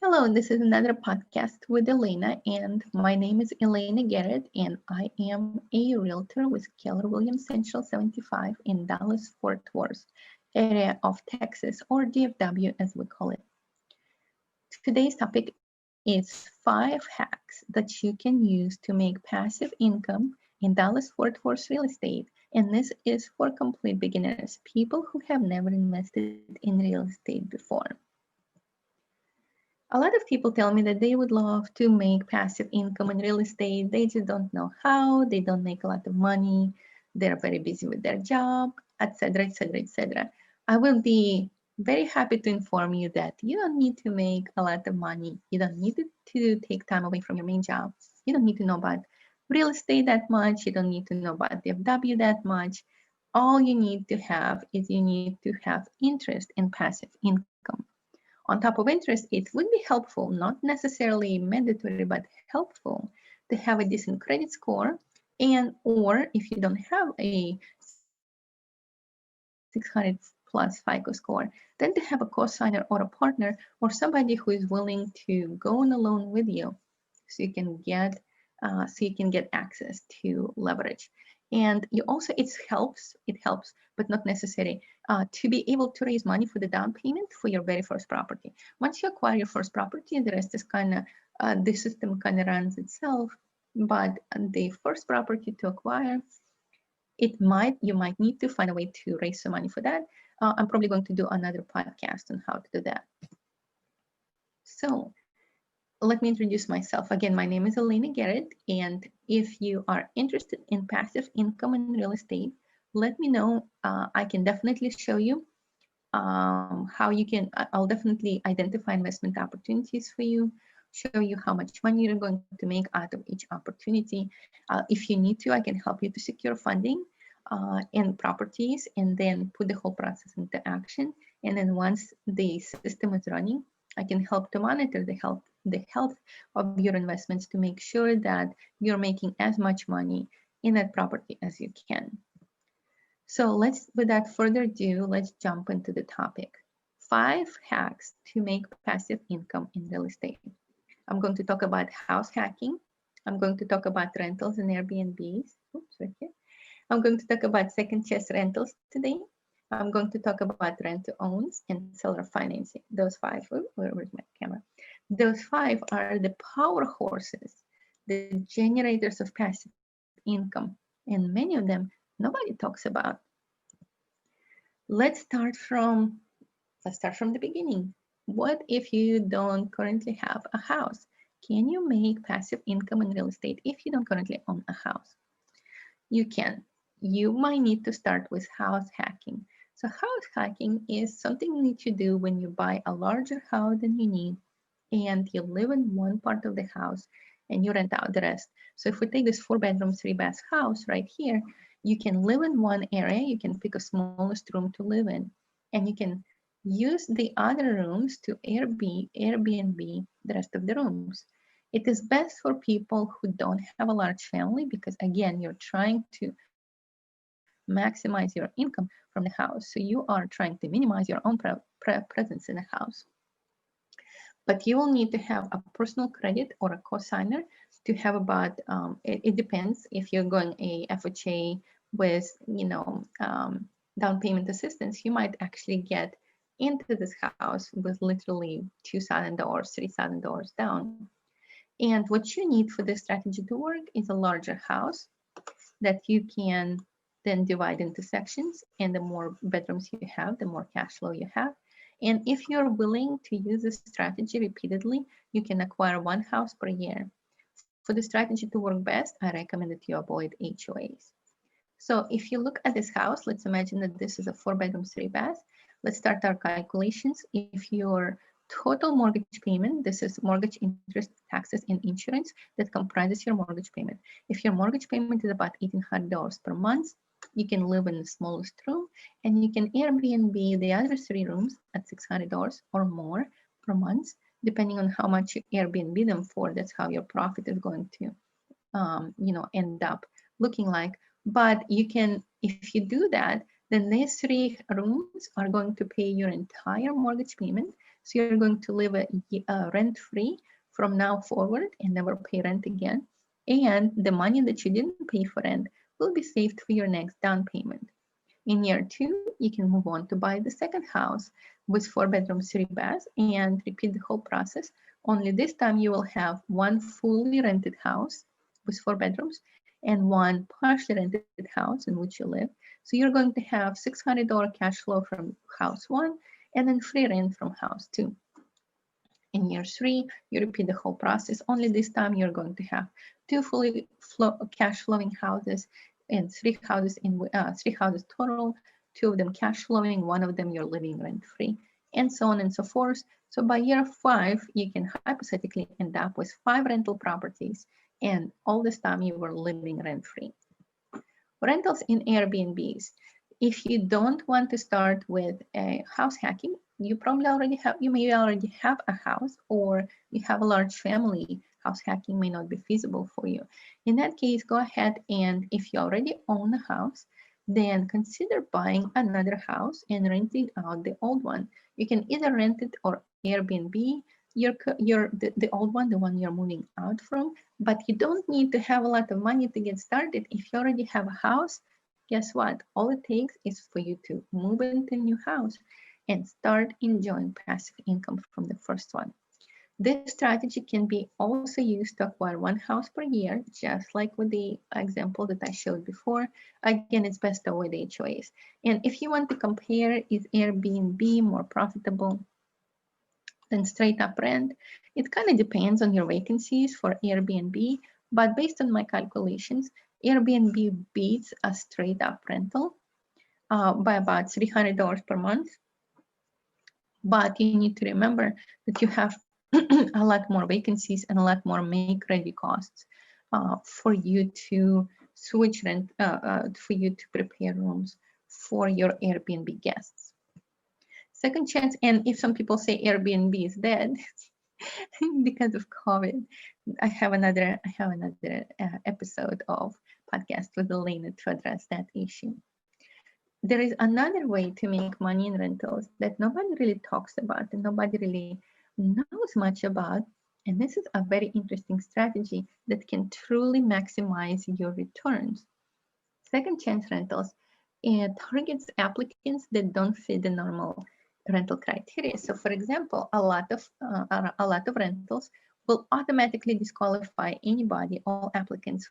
Hello, this is another podcast with Elena, and my name is Elena Garrett, and I am a realtor with Keller Williams Central 75 in Dallas, Fort Worth area of Texas, or DFW as we call it. Today's topic is 5 hacks that you can use to make passive income in Dallas, Fort Worth real estate. And this is for complete beginners, people who have never invested in real estate before. A lot of people tell me that they would love to make passive income in real estate. They just don't know how, they don't make a lot of money, they're very busy with their job, etc., etc., etc. I will be very happy to inform you that you don't need to make a lot of money. You don't need to take time away from your main job. You don't need to know about real estate that much. You don't need to know about DFW that much. All you need to have is you need to have interest in passive income. On top of interest, it would be helpful, not necessarily mandatory, but helpful to have a decent credit score. And or if you don't have a 600 plus FICO score, then to have a co-signer or a partner or somebody who is willing to go on a loan with you so you can get access to leverage. And you also it helps but not necessary to be able to raise money for the down payment for your very first property. Once you acquire your first property, the rest is kind of the system kind of runs itself. But the first property to acquire, you might need to find a way to raise some money for that. I'm probably going to do another podcast on how to do that. So let me introduce myself. Again, my name is Elena Garrett, and if you are interested in passive income in real estate, let me know. I can definitely show you how you can. I'll definitely identify investment opportunities for you, show you how much money you're going to make out of each opportunity. If you need to, I can help you to secure funding and properties, and then put the whole process into action. And then once the system is running, I can help to monitor the health of your investments to make sure that you're making as much money in that property as you can. So without further ado, let's jump into the topic. 5 hacks to make passive income in real estate. I'm going to talk about house hacking. I'm going to talk about rentals and Airbnbs. Oops, right here. I'm going to talk about second chance rentals today. I'm going to talk about rent to owns and seller financing. Those 5, where's my camera? Those 5 are the power horses, the generators of passive income, and many of them nobody talks about. Let's start from the beginning. What if you don't currently have a house? Can you make passive income in real estate if you don't currently own a house? You can. You might need to start with house hacking. So house hacking is something you need to do when you buy a larger house than you need and you live in one part of the house and you rent out the rest. So if we take this 4-bedroom, 3-bath house right here, you can live in one area, you can pick a smallest room to live in, and you can use the other rooms to Airbnb the rest of the rooms. It is best for people who don't have a large family because, again, you're trying to maximize your income from the house. So you are trying to minimize your own presence in the house. But you will need to have a personal credit or a co-signer to have about, it depends if you're going a FHA with, down payment assistance, you might actually get into this house with literally $2,000, $3,000 down. And what you need for this strategy to work is a larger house that you can then divide into sections. And the more bedrooms you have, the more cash flow you have. And if you're willing to use this strategy repeatedly, you can acquire one house per year. For the strategy to work best, I recommend that you avoid HOAs. So if you look at this house, let's imagine that this is a 4-bedroom, 3-bath. Let's start our calculations. If your total mortgage payment, this is mortgage interest, taxes, and insurance that comprises your mortgage payment. If your mortgage payment is about $1,800 per month, you can live in the smallest room and you can Airbnb the other 3 rooms at $600 or more per month, depending on how much you Airbnb them for. That's how your profit is going to, end up looking like. But you can, if you do that, then these 3 rooms are going to pay your entire mortgage payment. So you're going to live rent-free from now forward and never pay rent again. And the money that you didn't pay for rent will be saved for your next down payment. In year 2, you can move on to buy the second house with 4 bedrooms, 3 baths, and repeat the whole process. Only this time you will have one fully rented house with 4 bedrooms and one partially rented house in which you live. So you're going to have $600 cash flow from house 1 and then free rent from house 2. In year 3, you repeat the whole process. Only this time you're going to have 2 fully cash flowing houses and 3 houses in 3 houses total, 2 of them cash flowing, 1 of them you're living rent free, and so on and so forth. So by year 5, you can hypothetically end up with 5 rental properties, and all this time you were living rent free. Rentals in Airbnbs. If you don't want to start with a house hacking, you may already have a house, or you have a large family. House hacking may not be feasible for you. In that case, go ahead, and if you already own a house, then consider buying another house and renting out the old one. You can either rent it or Airbnb the old one, the one you're moving out from, but you don't need to have a lot of money to get started. If you already have a house, guess what? All it takes is for you to move into a new house and start enjoying passive income from the first one. This strategy can be also used to acquire 1 house per year, just like with the example that I showed before. Again, it's best to avoid HOAs. And if you want to compare, is Airbnb more profitable than straight up rent? It kind of depends on your vacancies for Airbnb, but based on my calculations, Airbnb beats a straight up rental by about $300 per month. But you need to remember that you have a lot more vacancies and a lot more make-ready costs for you to switch rent, for you to prepare rooms for your Airbnb guests. Second chance, and if some people say Airbnb is dead because of COVID, I have another episode of podcast with Elena to address that issue. There is another way to make money in rentals that nobody really talks about and nobody really knows much about. And this is a very interesting strategy that can truly maximize your returns. Second chance rentals, it targets applicants that don't fit the normal rental criteria. So for example, a lot of rentals will automatically disqualify anybody, all applicants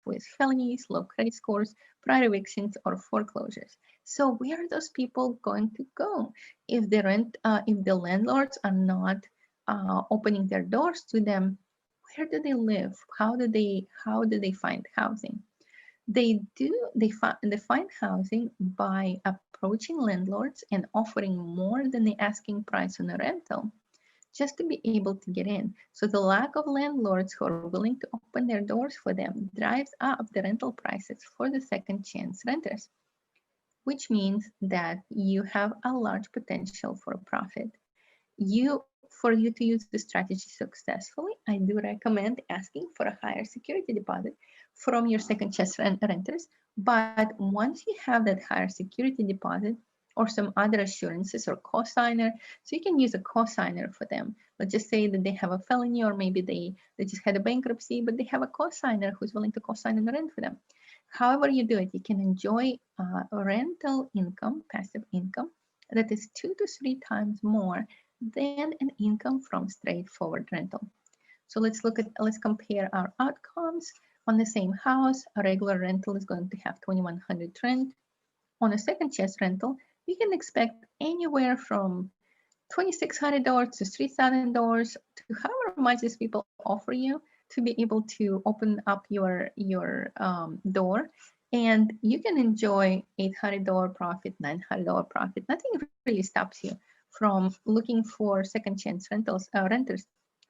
with felonies, low credit scores, prior evictions, or foreclosures. So where are those people going to go if the landlords are not opening their doors to them? Where do they live? How do they find housing? They find housing by approaching landlords and offering more than the asking price on a rental, just to be able to get in. So the lack of landlords who are willing to open their doors for them drives up the rental prices for the second chance renters, which means that you have a large potential for a profit. For you to use the strategy successfully, I do recommend asking for a higher security deposit from your second chance renters. But once you have that higher security deposit or some other assurances or cosigner, so you can use a cosigner for them. Let's just say that they have a felony, or maybe they just had a bankruptcy, but they have a cosigner who's willing to cosign on the rent for them. However you do it, you can enjoy rental income, passive income, that is 2 to 3 times more than an income from straightforward rental. So let's compare our outcomes. On the same house, a regular rental is going to have $2,100 rent. On a second chance rental, you can expect anywhere from $2,600 to $3,000 to however much these people offer you to be able to open up your door, and you can enjoy $800 profit, $900 profit. Nothing really stops you from looking for second chance renters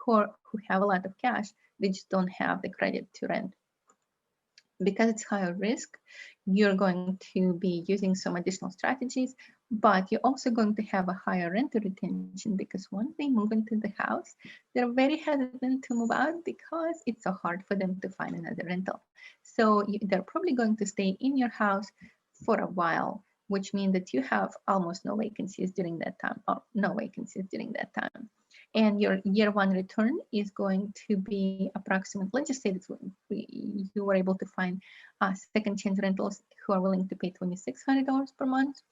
who have a lot of cash. They just don't have the credit to rent. Because it's higher risk, you're going to be using some additional strategies, but you're also going to have a higher rental retention, because once they move into the house, they're very hesitant to move out because it's so hard for them to find another rental. So they're probably going to stay in your house for a while which means that you have almost no vacancies during that time, or no vacancies during that time. And your year one return is going to be approximately, let's just say that you were able to find second chance rentals who are willing to pay $2,600 per month.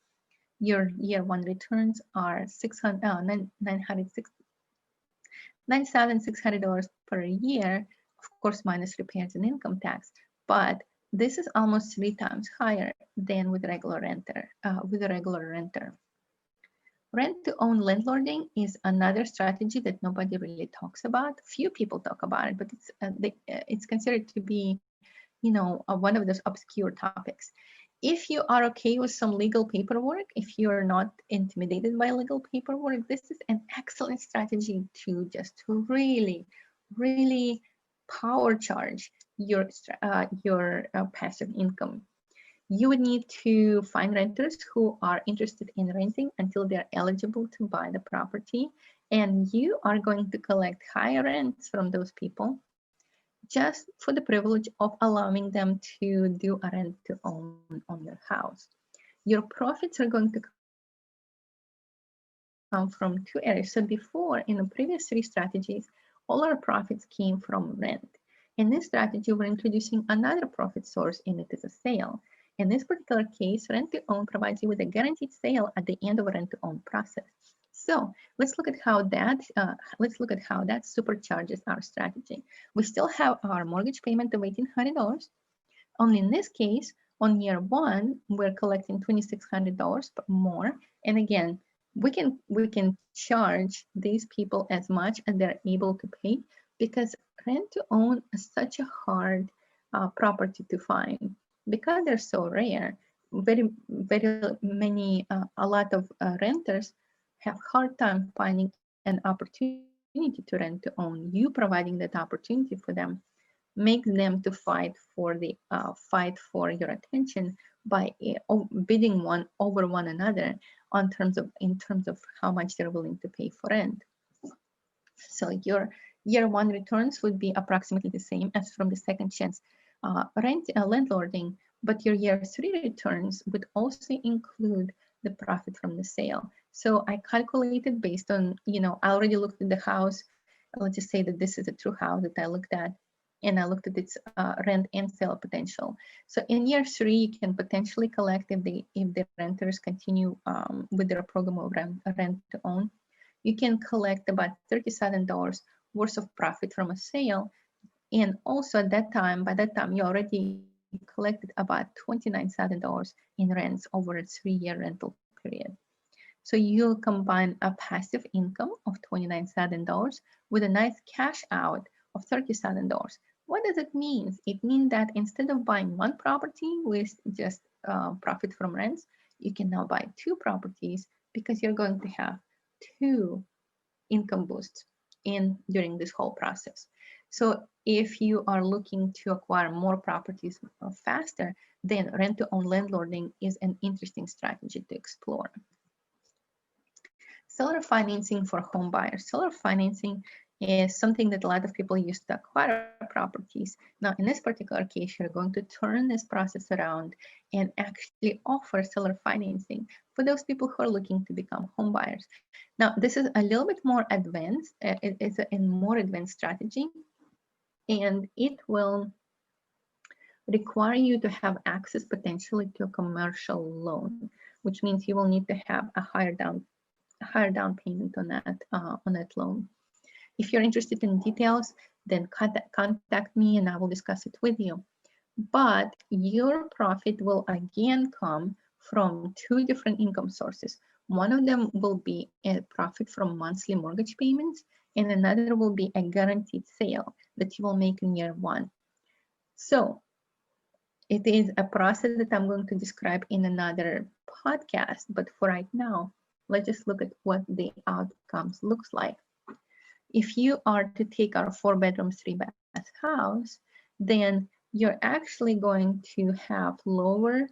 Your year one returns are $9,600 per year, of course, minus repairs and income tax. But this is almost 3 times higher than with regular renter. Rent to own landlording is another strategy that nobody really talks about. Few people talk about it, but it's considered to be, one of those obscure topics. If you are okay with some legal paperwork, if you're not intimidated by legal paperwork, this is an excellent strategy to just really, really power charge your passive income. You would need to find renters who are interested in renting until they're eligible to buy the property, and you are going to collect higher rents from those people just for the privilege of allowing them to do a rent to own on your house. Your profits are going to come from 2 areas. So before, in the previous 3 strategies, all our profits came from rent. In this strategy, we're introducing another profit source, and it is a sale. In this particular case, rent to own provides you with a guaranteed sale at the end of a rent to own process. So let's look at how that supercharges our strategy. We still have our mortgage payment of $1,800. Only in this case, on year one, we're collecting $2,600 more. And again, we can charge these people as much as they're able to pay, because rent to own is such a hard property to find. Because they're so rare, very many, a lot of renters have hard time finding an opportunity to rent to own. You providing that opportunity for them makes them to fight for your attention by bidding one over one another in terms of how much they're willing to pay for rent. So your year one returns would be approximately the same as from the second chance landlording, but your year 3 returns would also include the profit from the sale. So I calculated based on, I already looked at the house. Let's just say that this is a true house that I looked at, and I looked at its rent and sale potential. So in year 3, you can potentially collect, if the renters continue with their program of rent to own, you can collect about $37 worth of profit from a sale. And also by that time, you already collected about $29,000 in rents over a 3-year rental period. So you'll combine a passive income of $29,000 with a nice cash out of $30,000. What does it mean? It means that instead of buying one property with just profit from rents, you can now buy 2 properties, because you're going to have 2 income boosts during this whole process. So if you are looking to acquire more properties faster, then rent to own landlording is an interesting strategy to explore. Seller financing for home buyers. Seller financing is something that a lot of people use to acquire properties. Now, in this particular case, you're going to turn this process around and actually offer seller financing for those people who are looking to become home buyers. Now, this is a little bit more advanced. It's a more advanced strategy, and it will require you to have access potentially to a commercial loan, which means you will need to have a higher down payment on that loan. If you're interested in details, then contact me and I will discuss it with you. But your profit will again come from 2 different income sources. One of them will be a profit from monthly mortgage payments, and another will be a guaranteed sale that you will make in year 1. So it is a process that I'm going to describe in another podcast, but for right now, let's just look at what the outcomes looks like. If you are to take our 4-bedroom, 3-bath house, then you're actually going to have lower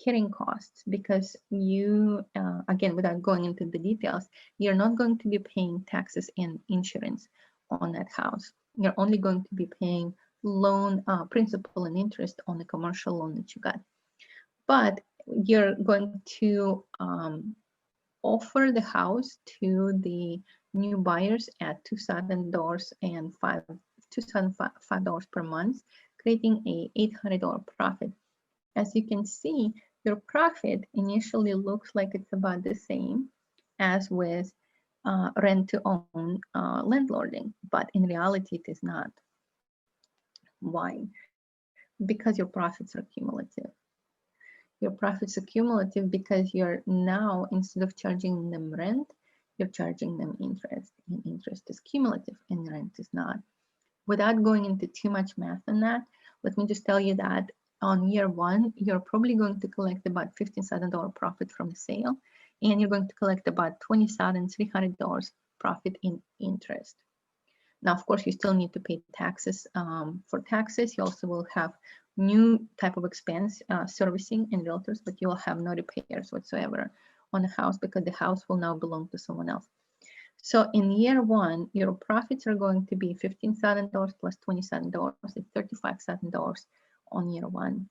carrying costs, because you, again, without going into the details, you're not going to be paying taxes and insurance on that house. You're only going to be paying loan principal and interest on the commercial loan that you got. But you're going to offer the house to the new buyers at $2,005 per month, creating a $800 profit. As you can see, your profit initially looks like it's about the same as with rent to own landlording, but in reality, it is not. Why? Because your profits are cumulative. Your profits are cumulative because you're now, instead of charging them rent, you're charging them interest, and interest is cumulative and rent is not. Without going into too much math on that, let me just tell you that on year one, you're probably going to collect about $15,000 profit from the sale, and you're going to collect about $20,300 profit in interest. Now, of course, you still need to pay taxes. For taxes, you also will have new type of expense, servicing and realtors, but you will have no repairs whatsoever on the house because the house will now belong to someone else. So in year one, your profits are going to be $15,000 plus $27. It's $35,000 on year one.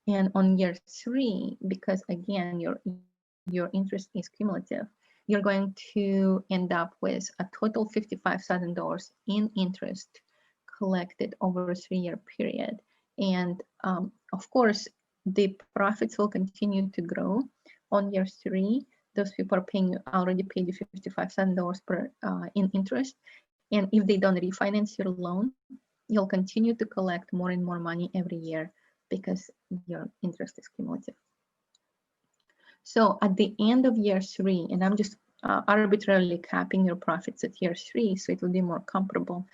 And on year three, because again, your interest is cumulative, you're going to end up with a total $55,000 in interest collected over a 3-year period. And of course, the profits will continue to grow on year three. Those people are paying, already paid you $55,000 per in interest. And if they don't refinance your loan, you'll continue to collect more and more money every year because your interest is cumulative. So at the end of year three, and I'm just arbitrarily capping your profits at year three, so it will be more comparable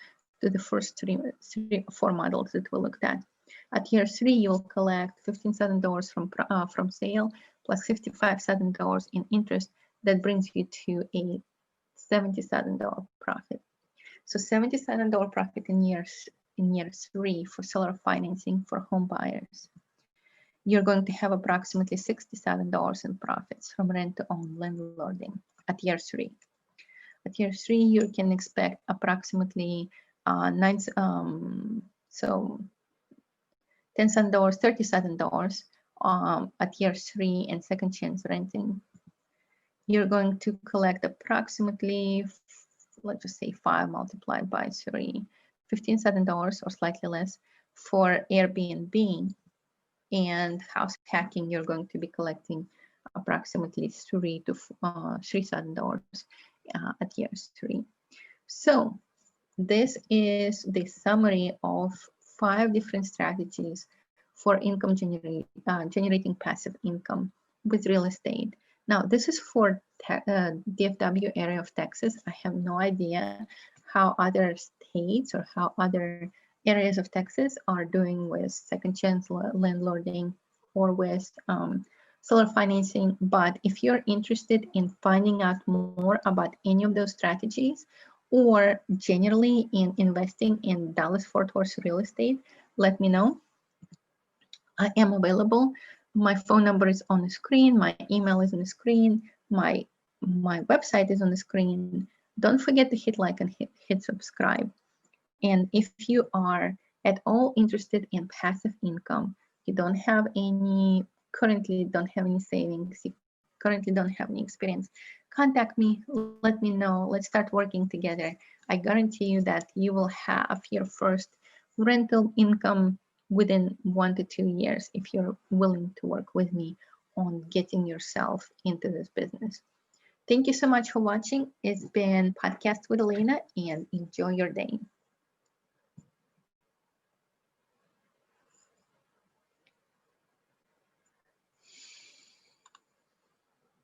to the first four models that we looked at. At year three, you'll collect $15,000 from sale plus $55,000 in interest. That brings you to a $70,000 profit. So $70,000 profit in year three for seller financing for home buyers. You're going to have approximately $60,000 in profits from rent to own landlording at year three. At year three, you can expect approximately $10,000, $30,000 at year three and second chance renting. You're going to collect approximately, let's just say 5 multiplied by 3, $15,000 or slightly less for Airbnb. And house hacking, you're going to be collecting approximately $3,000 to $3,000 at year three. So this is the summary of 5 different strategies for income generating passive income with real estate. Now, this is for DFW area of Texas. I have no idea how other states or how other areas of Texas are doing with second chance landlording or with seller financing. But if you're interested in finding out more about any of those strategies or generally in investing in Dallas-Fort Worth real estate, let me know. I am available. My phone number is on the screen. My email is on the screen. My website is on the screen. Don't forget to hit like and hit subscribe. And if you are at all interested in passive income, you don't have any, currently don't have any savings, you currently don't have any experience, contact me, let me know, let's start working together. I guarantee you that you will have your first rental income within 1 to 2 years if you're willing to work with me on getting yourself into this business. Thank you so much for watching. It's been Podcast with Elena, and enjoy your day.